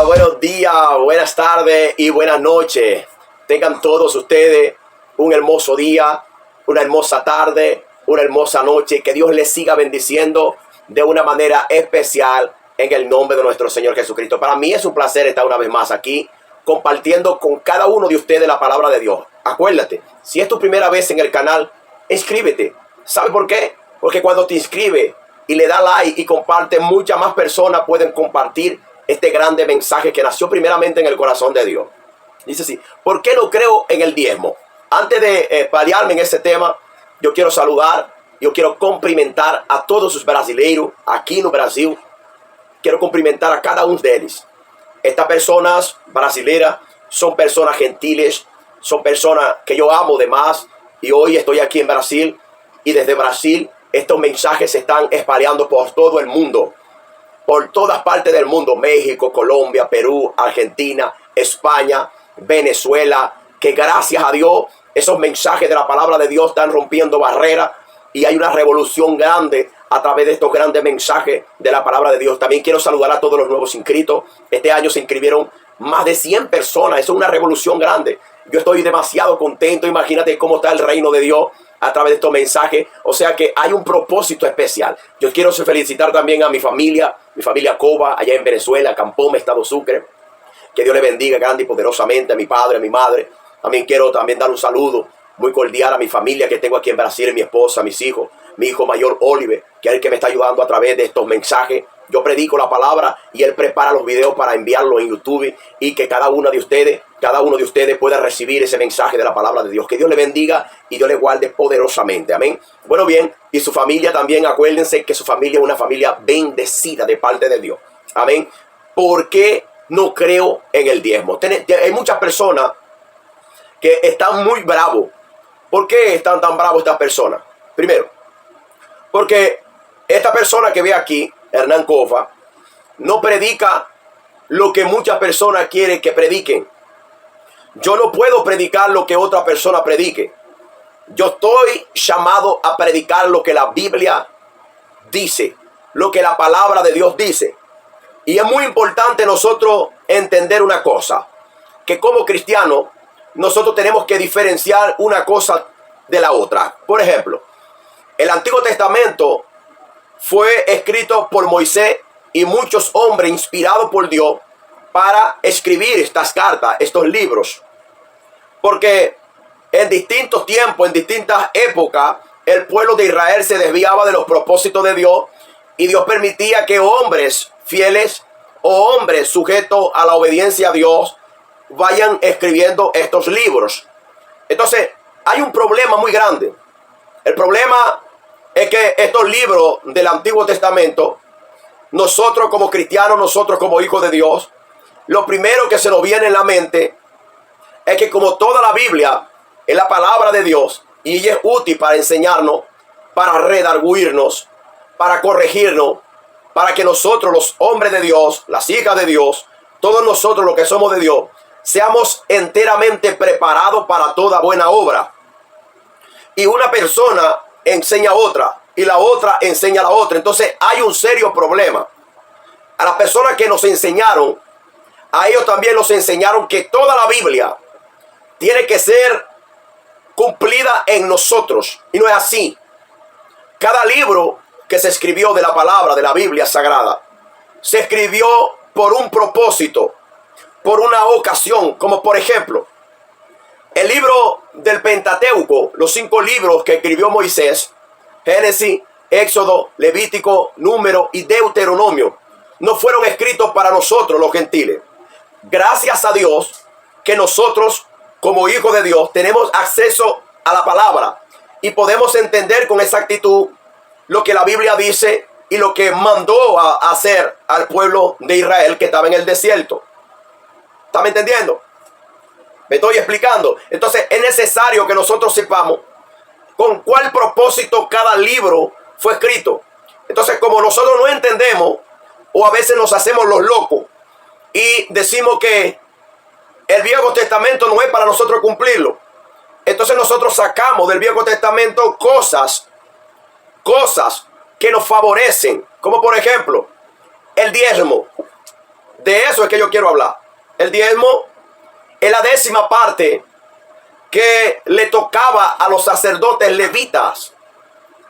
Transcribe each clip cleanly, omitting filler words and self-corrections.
Buenos días, buenas tardes y buenas noches. Tengan todos ustedes un hermoso día, una hermosa tarde, una hermosa noche. Que Dios les siga bendiciendo de una manera especial en el nombre de nuestro Señor Jesucristo. Para mí es un placer estar una vez más aquí compartiendo con cada uno de ustedes la palabra de Dios. Acuérdate, si es tu primera vez en el canal, inscríbete. ¿Sabe por qué? Porque cuando te inscribes y le das like y comparte, muchas más personas pueden compartir este grande mensaje que nació primeramente en el corazón de Dios. Dice así: ¿por qué no creo en el diezmo? Antes de paliarme en ese tema, yo quiero saludar, yo quiero cumprimentar a todos los brasileiros aquí en Brasil. Quiero cumprimentar a cada uno de ellos. Estas personas brasileras son personas gentiles, son personas que yo amo de más. Y hoy estoy aquí en Brasil, y desde Brasil estos mensajes se están espalhando por todo el mundo. Por todas partes del mundo: México, Colombia, Perú, Argentina, España, Venezuela. Que gracias a Dios esos mensajes de la palabra de Dios están rompiendo barreras, y hay una revolución grande a través de estos grandes mensajes de la palabra de Dios. También quiero saludar a todos los nuevos inscritos. Este año se inscribieron más de 100 personas. Eso es una revolución grande. Yo estoy demasiado contento. Imagínate cómo está el reino de Dios a través de estos mensajes. O sea que hay un propósito especial. Yo quiero felicitar también a mi familia Coba, allá en Venezuela, Campome, Estado Sucre. Que Dios le bendiga grande y poderosamente a mi padre, a mi madre. También quiero dar un saludo muy cordial a mi familia que tengo aquí en Brasil, mi esposa, mis hijos, mi hijo mayor Oliver, que es el que me está ayudando a través de estos mensajes. Yo predico la palabra y él prepara los videos para enviarlos en YouTube, y que cada uno de ustedes pueda recibir ese mensaje de la palabra de Dios. Que Dios le bendiga y Dios le guarde poderosamente. Amén. Bueno, bien, y su familia también, acuérdense que su familia es una familia bendecida de parte de Dios. Amén. ¿Por qué no creo en el diezmo? Hay muchas personas que están muy bravos. ¿Por qué están tan bravos estas personas? Primero, porque esta persona que ve aquí, Hernán Cofa, no predica lo que muchas personas quieren que prediquen. Yo no puedo predicar lo que otra persona predique. Yo estoy llamado a predicar lo que la Biblia dice, lo que la palabra de Dios dice. Y es muy importante nosotros entender una cosa, que como cristianos nosotros tenemos que diferenciar una cosa de la otra. Por ejemplo, el Antiguo Testamento fue escrito por Moisés y muchos hombres inspirados por Dios para escribir estas cartas, estos libros. Porque en distintos tiempos, en distintas épocas, el pueblo de Israel se desviaba de los propósitos de Dios, y Dios permitía que hombres fieles o hombres sujetos a la obediencia a Dios vayan escribiendo estos libros. Entonces, hay un problema muy grande. El problema es que estos libros del Antiguo Testamento, nosotros como cristianos, nosotros como hijos de Dios, lo primero que se nos viene en la mente es que, como toda la Biblia es la palabra de Dios, y ella es útil para enseñarnos, para redarguirnos, para corregirnos, para que nosotros, los hombres de Dios, las hijas de Dios, todos nosotros los que somos de Dios, seamos enteramente preparados para toda buena obra. Y una persona enseña a otra, y la otra enseña a la otra. Entonces hay un serio problema. A las personas que nos enseñaron, a ellos también nos enseñaron que toda la Biblia tiene que ser cumplida en nosotros. Y no es así. Cada libro que se escribió de la palabra, de la Biblia Sagrada, se escribió por un propósito, por una ocasión. Como por ejemplo, el libro del Pentateuco, los 5 libros que escribió Moisés: Génesis, Éxodo, Levítico, Número y Deuteronomio, no fueron escritos para nosotros los gentiles. Gracias a Dios que nosotros, como hijos de Dios, tenemos acceso a la palabra y podemos entender con exactitud lo que la Biblia dice y lo que mandó a hacer al pueblo de Israel que estaba en el desierto. ¿Está entendiendo? Me estoy explicando. Entonces es necesario que nosotros sepamos con cuál propósito cada libro fue escrito. Entonces, como nosotros no entendemos, o a veces nos hacemos los locos y decimos que el Viejo Testamento no es para nosotros cumplirlo, entonces nosotros sacamos del Viejo Testamento cosas que nos favorecen, como por ejemplo el diezmo. De eso es que yo quiero hablar. El diezmo es la 10ª parte que le tocaba a los sacerdotes levitas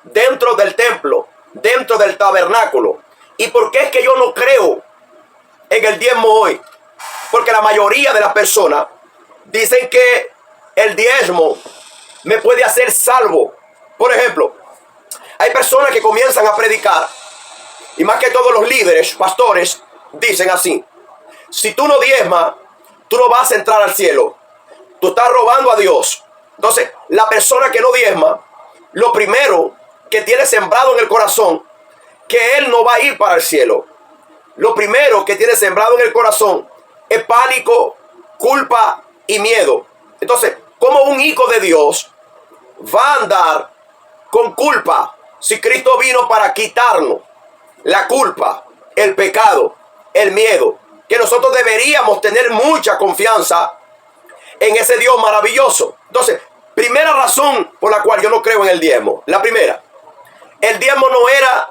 dentro del templo, dentro del tabernáculo. ¿Y por qué es que yo no creo en el diezmo hoy? Porque la mayoría de las personas dicen que el diezmo me puede hacer salvo. Por ejemplo, hay personas que comienzan a predicar, y más que todos los líderes, pastores, dicen así: si tú no diezmas, tú no vas a entrar al cielo. Tú estás robando a Dios. Entonces, la persona que no diezma, lo primero que tiene sembrado en el corazón, que él no va a ir para el cielo. Lo primero que tiene sembrado en el corazón es pánico, culpa y miedo. Entonces, ¿cómo un hijo de Dios va a andar con culpa si Cristo vino para quitarnos la culpa, el pecado, el miedo? Que nosotros deberíamos tener mucha confianza en ese Dios maravilloso. Entonces, primera razón por la cual yo no creo en el diezmo. La primera, el diezmo no era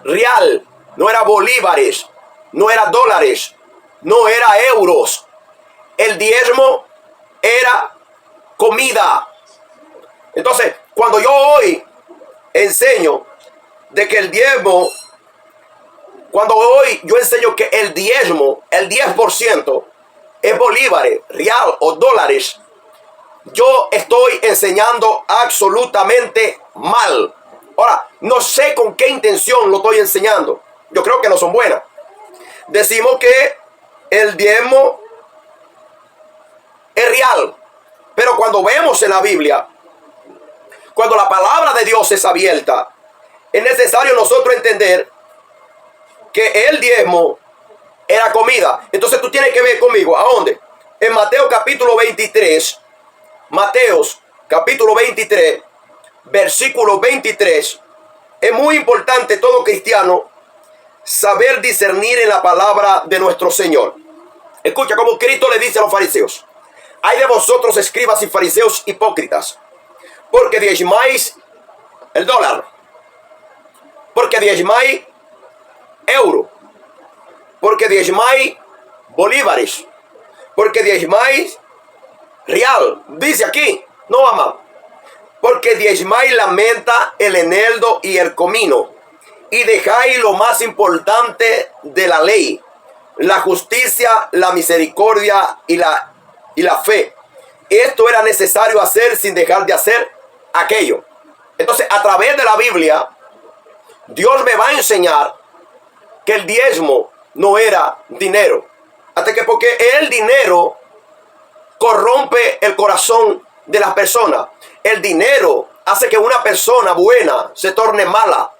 real, no era bolívares, no era dólares, no era euros. El diezmo era comida. Entonces, cuando yo hoy enseño de que el diezmo, cuando hoy yo enseño que el diezmo, el 10% es bolívares, real o dólares, yo estoy enseñando absolutamente mal. Ahora, no sé con qué intención lo estoy enseñando. Yo creo que no son buenas. Decimos que el diezmo es real, pero cuando vemos en la Biblia, cuando la palabra de Dios es abierta, es necesario nosotros entender que el diezmo era comida. Entonces tú tienes que ver conmigo, ¿a dónde? En Mateo capítulo 23, Mateos capítulo 23, versículo 23. Es muy importante todo cristiano saber discernir en la palabra de nuestro Señor. Escucha como Cristo le dice a los fariseos: hay de vosotros, escribas y fariseos hipócritas, porque diezmáis el dólar, porque diezmáis euro, porque diezmáis bolívares, porque diezmáis real. Dice aquí, no ama, porque diezmáis la menta, el eneldo y el comino, y dejáis lo más importante de la ley, la justicia, la misericordia y la fe. Esto era necesario hacer sin dejar de hacer aquello. Entonces, a través de la Biblia, Dios me va a enseñar que el diezmo no era dinero. Hasta que, porque el dinero corrompe el corazón de las personas. El dinero hace que una persona buena se torne mala.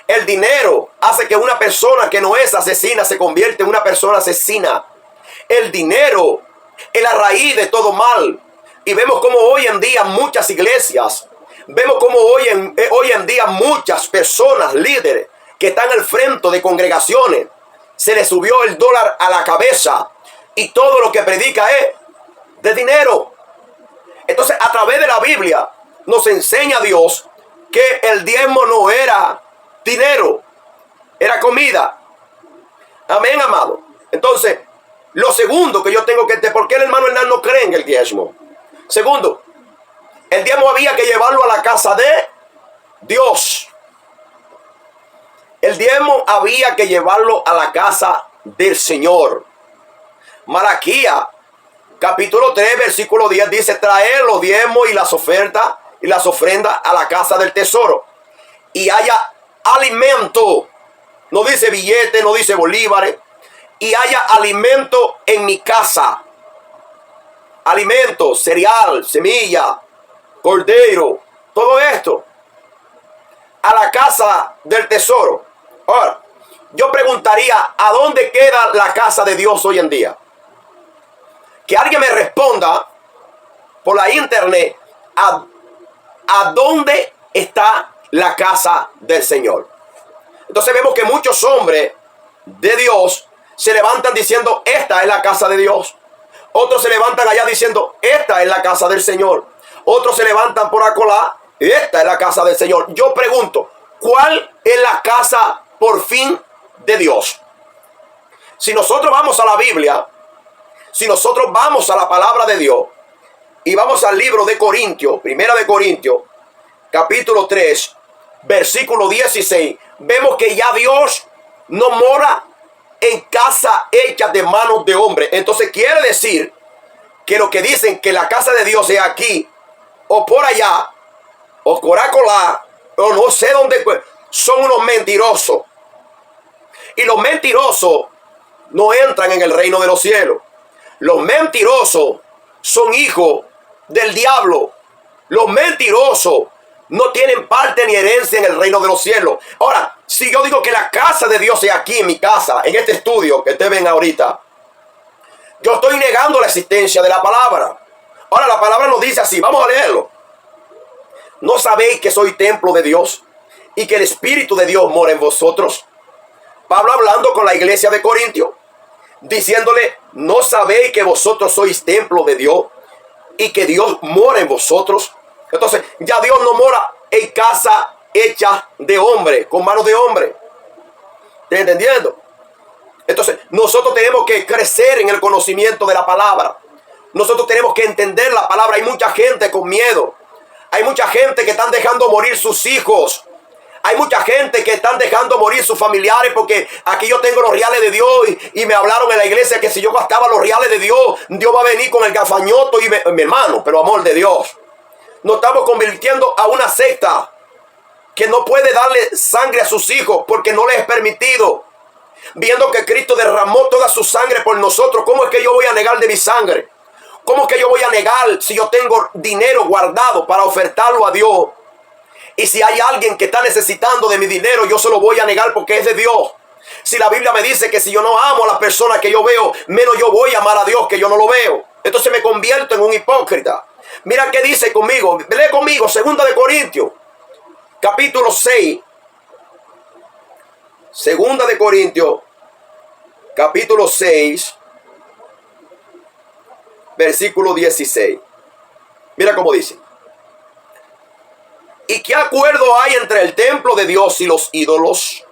El dinero hace que una persona que no es asesina se convierta en una persona asesina. El dinero es la raíz de todo mal. Y vemos como hoy en día muchas iglesias, vemos como hoy en día muchas personas, líderes, que están al frente de congregaciones, se les subió el dólar a la cabeza y todo lo que predica es de dinero. Entonces, a través de la Biblia nos enseña Dios que el diezmo no era dinero, era comida. Amén, amado. Entonces, lo segundo que yo tengo que entender, ¿por qué el hermano Hernán no cree en el diezmo? Segundo, el diezmo había que llevarlo a la casa de Dios. El diezmo había que llevarlo a la casa del Señor. Malaquías capítulo 3, versículo 10 dice: traer los diezmos y las ofertas y las ofrendas a la casa del tesoro, y haya alimento. No dice billete, no dice bolívares. Y haya alimento en mi casa. Alimento, cereal, semilla, cordero, todo esto a la casa del tesoro. Ahora, yo preguntaría, ¿a dónde queda la casa de Dios hoy en día? Que alguien me responda por la internet, ¿a dónde está la casa del Señor? Entonces vemos que muchos hombres de Dios se levantan diciendo: esta es la casa de Dios. Otros se levantan allá diciendo: esta es la casa del Señor. Otros se levantan por acolá: esta es la casa del Señor. Yo pregunto, ¿cuál es la casa por fin de Dios? Si nosotros vamos a la Biblia, si nosotros vamos a la palabra de Dios y vamos al libro de Corintios, primera de Corintios, capítulo 3, versículo 16, vemos que ya Dios no mora en casa hecha de manos de hombre. Entonces quiere decir que lo que dicen que la casa de Dios es aquí o por allá o coracolá o no sé dónde, son unos mentirosos. Y los mentirosos no entran en el reino de los cielos. Los mentirosos son hijos del diablo. Los mentirosos no tienen parte ni herencia en el reino de los cielos. Ahora, si yo digo que la casa de Dios es aquí en mi casa, en este estudio que ustedes ven ahorita, yo estoy negando la existencia de la palabra. Ahora, la palabra nos dice así, vamos a leerlo. ¿No sabéis que soy templo de Dios y que el Espíritu de Dios mora en vosotros? Pablo hablando con la iglesia de Corintio, diciéndole, ¿no sabéis que vosotros sois templo de Dios y que Dios mora en vosotros? Entonces, ya Dios no mora en casa hecha de hombre, con manos de hombre. ¿Estás entendiendo? Entonces, nosotros tenemos que crecer en el conocimiento de la palabra. Nosotros tenemos que entender la palabra. Hay mucha gente con miedo. Hay mucha gente que están dejando morir sus hijos. Hay mucha gente que están dejando morir sus familiares porque aquí yo tengo los reales de Dios y me hablaron en la iglesia que si yo gastaba los reales de Dios, Dios va a venir con el gafañoto y mi hermano, pero amor de Dios. Nos estamos convirtiendo a una secta que no puede darle sangre a sus hijos porque no les es permitido. Viendo que Cristo derramó toda su sangre por nosotros, ¿cómo es que yo voy a negar de mi sangre? ¿Cómo es que yo voy a negar si yo tengo dinero guardado para ofertarlo a Dios? Y si hay alguien que está necesitando de mi dinero, yo se lo voy a negar porque es de Dios. Si la Biblia me dice que si yo no amo a las personas que yo veo, menos yo voy a amar a Dios que yo no lo veo. Entonces me convierto en un hipócrita. Mira qué dice conmigo. Lee conmigo, 2 de Corintios, capítulo 6. 2 de Corintios, capítulo 6, versículo 16. Mira cómo dice. ¿Y qué acuerdo hay entre el templo de Dios y los ídolos?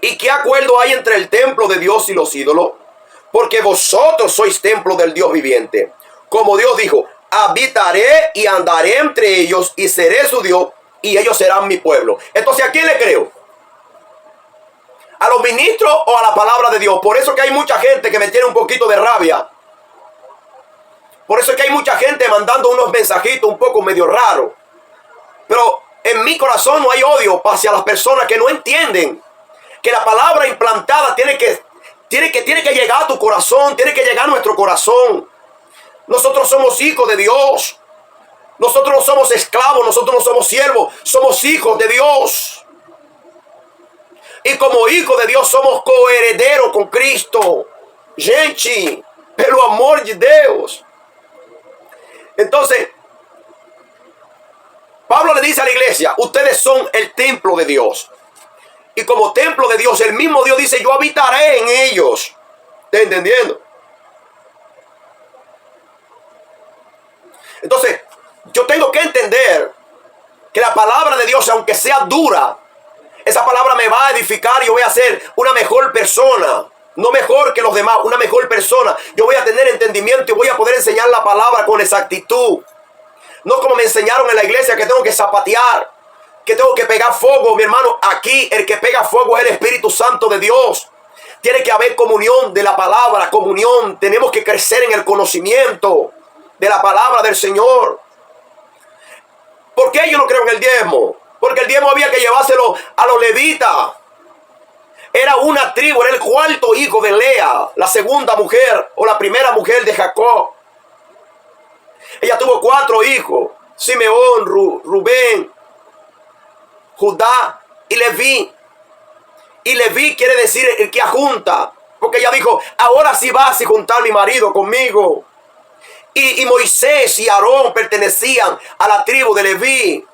¿Y qué acuerdo hay entre el templo de Dios y los ídolos? Porque vosotros sois templo del Dios viviente. Como Dios dijo, habitaré y andaré entre ellos y seré su Dios y ellos serán mi pueblo. Entonces, ¿a quién le creo? ¿A los ministros o a la palabra de Dios? Por eso que hay mucha gente que me tiene un poquito de rabia. Por eso es que hay mucha gente mandando unos mensajitos un poco medio raros. Pero en mi corazón no hay odio hacia las personas que no entienden que la palabra implantada tiene que llegar a tu corazón, tiene que llegar a nuestro corazón. Nosotros somos hijos de Dios. Nosotros no somos esclavos, nosotros no somos siervos, somos hijos de Dios. Y como hijos de Dios somos coherederos con Cristo. Gente, pelo amor de Dios. Entonces, Pablo le dice a la iglesia, ustedes son el templo de Dios. Y como templo de Dios, el mismo Dios dice, yo habitaré en ellos. ¿Está entendiendo? Entonces, yo tengo que entender que la palabra de Dios, aunque sea dura, esa palabra me va a edificar y yo voy a ser una mejor persona. No mejor que los demás, una mejor persona. Yo voy a tener entendimiento y voy a poder enseñar la palabra con exactitud. No como me enseñaron en la iglesia que tengo que zapatear, que tengo que pegar fuego. Mi hermano, aquí el que pega fuego es el Espíritu Santo de Dios. Tiene que haber comunión de la palabra, comunión. Tenemos que crecer en el conocimiento de la palabra del Señor. ¿Por qué yo no creo en el diezmo? Porque el diezmo había que llevárselo a los levitas. Era una tribu, era el cuarto hijo de Lea, la segunda mujer o la primera mujer de Jacob. Ella tuvo 4 hijos, Simeón, Rubén, Judá y Leví. Y Leví quiere decir el que ajunta, porque ella dijo, ahora sí vas a juntar mi marido conmigo. Y Moisés y Aarón pertenecían a la tribu de Leví.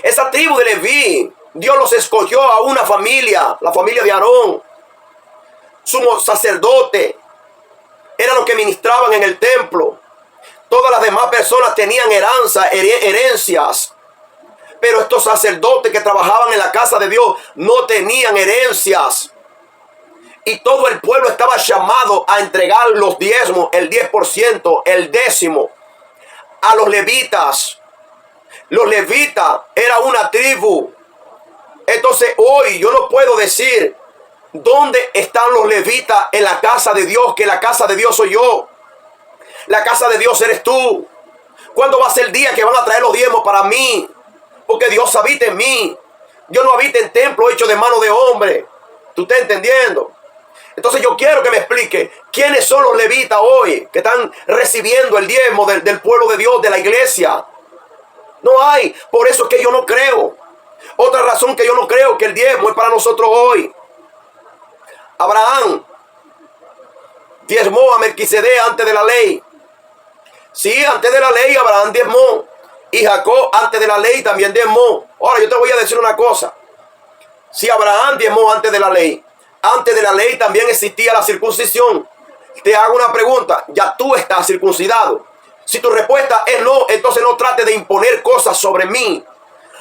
Esa tribu de Leví, Dios los escogió a una familia, la familia de Aarón. Sumo sacerdote, eran los que ministraban en el templo. Todas las demás personas tenían herencias. Pero estos sacerdotes que trabajaban en la casa de Dios no tenían herencias. Y todo el pueblo estaba llamado a entregar los diezmos, el 10%, el décimo, a los levitas. Los levitas era una tribu. Entonces hoy yo no puedo decir dónde están los levitas en la casa de Dios, que la casa de Dios soy yo. La casa de Dios eres tú. ¿Cuándo va a ser el día que van a traer los diezmos para mí? Porque Dios habita en mí. Yo no habito en templo hecho de mano de hombre. ¿Tú estás entendiendo? Entonces yo quiero que me explique quiénes son los levitas hoy que están recibiendo el diezmo del pueblo de Dios, de la iglesia. No hay. Por eso es que yo no creo. Otra razón que yo no creo que el diezmo es para nosotros hoy. Abraham diezmó a Melquisedec antes de la ley. Sí, antes de la ley Abraham diezmó. Y Jacob antes de la ley también diezmó. Ahora yo te voy a decir una cosa. Si Abraham diezmó antes de la ley también existía la circuncisión. Te hago una pregunta. ¿Ya tú estás circuncidado? Si tu respuesta es no, entonces no trate de imponer cosas sobre mí.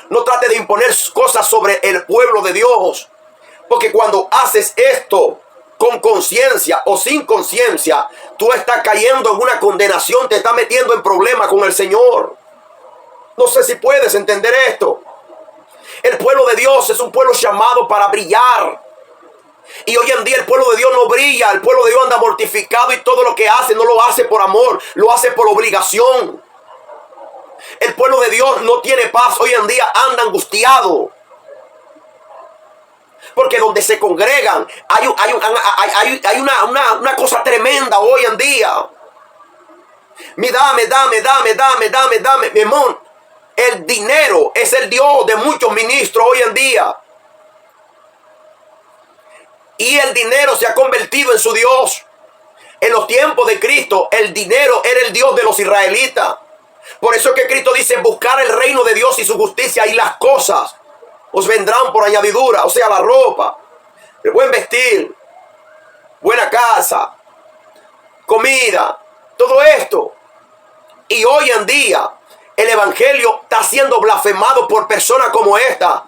No trate de imponer cosas sobre el pueblo de Dios. Porque cuando haces esto con conciencia o sin conciencia, tú estás cayendo en una condenación, te estás metiendo en problemas con el Señor. No sé si puedes entender esto. El pueblo de Dios es un pueblo llamado para brillar. Y hoy en día el pueblo de Dios no brilla. El pueblo de Dios anda mortificado y todo lo que hace no lo hace por amor, lo hace por obligación. El pueblo de Dios no tiene paz. Hoy en día anda angustiado. Porque donde se congregan hay una cosa tremenda hoy en día. Dame. Mi hermano, el dinero es el Dios de muchos ministros hoy en día. Y el dinero se ha convertido en su Dios. En los tiempos de Cristo, el dinero era el Dios de los israelitas. Por eso es que Cristo dice, buscar el reino de Dios y su justicia, y las cosas os vendrán por añadidura. O sea, la ropa, el buen vestir, buena casa, comida, todo esto. Y hoy en día el evangelio está siendo blasfemado por personas como esta.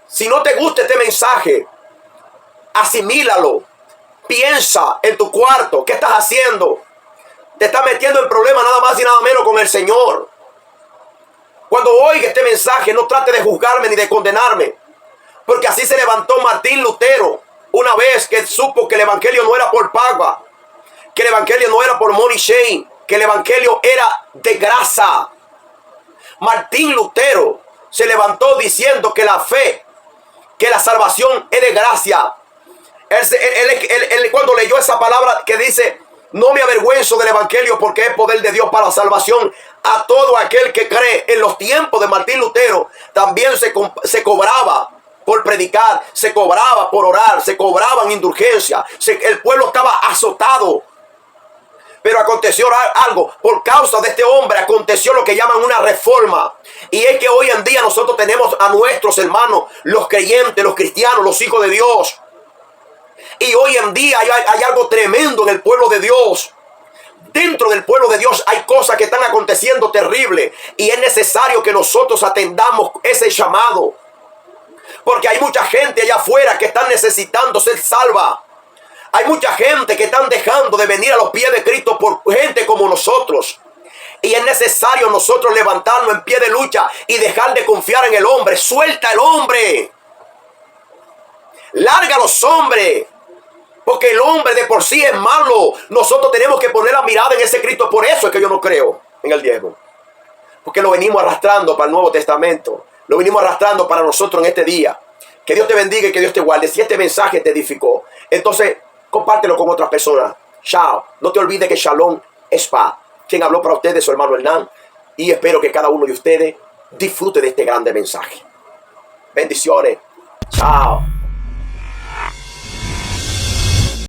Si no te gusta este mensaje, asimílalo. Piensa en tu cuarto. ¿Qué estás haciendo? Te estás metiendo en problemas nada más y nada menos con el Señor. Cuando oiga este mensaje, no trate de juzgarme ni de condenarme. Porque así se levantó Martín Lutero una vez que supo que el evangelio no era por paga, que el evangelio no era por money shame, que el evangelio era de gracia. Martín Lutero se levantó diciendo que la fe, que la salvación es de gracia. Él cuando leyó esa palabra que dice, no me avergüenzo del evangelio porque es poder de Dios para la salvación a todo aquel que cree. En los tiempos de Martín Lutero también se cobraba por predicar, se cobraba por orar, se cobraban indulgencias. El pueblo estaba azotado. Pero aconteció algo, por causa de este hombre aconteció lo que llaman una reforma. Y es que hoy en día nosotros tenemos a nuestros hermanos, los creyentes, los cristianos, los hijos de Dios. Y hoy en día hay algo tremendo en el pueblo de Dios. Dentro del pueblo de Dios hay cosas que están aconteciendo terribles. Y es necesario que nosotros atendamos ese llamado. Porque hay mucha gente allá afuera que están necesitando ser salva. Hay mucha gente que están dejando de venir a los pies de Cristo por gente como nosotros. Y es necesario nosotros levantarnos en pie de lucha y dejar de confiar en el hombre. Suelta el hombre. Larga a los hombres. Porque el hombre de por sí es malo. Nosotros tenemos que poner la mirada en ese Cristo. Por eso es que yo no creo en el diezmo. Porque lo venimos arrastrando para el Nuevo Testamento. Lo venimos arrastrando para nosotros en este día. Que Dios te bendiga y que Dios te guarde. Si este mensaje te edificó, entonces compártelo con otras personas. Chao. No te olvides que Shalom es paz. Quien habló para ustedes, su hermano Hernán. Y espero que cada uno de ustedes disfrute de este grande mensaje. Bendiciones. Chao.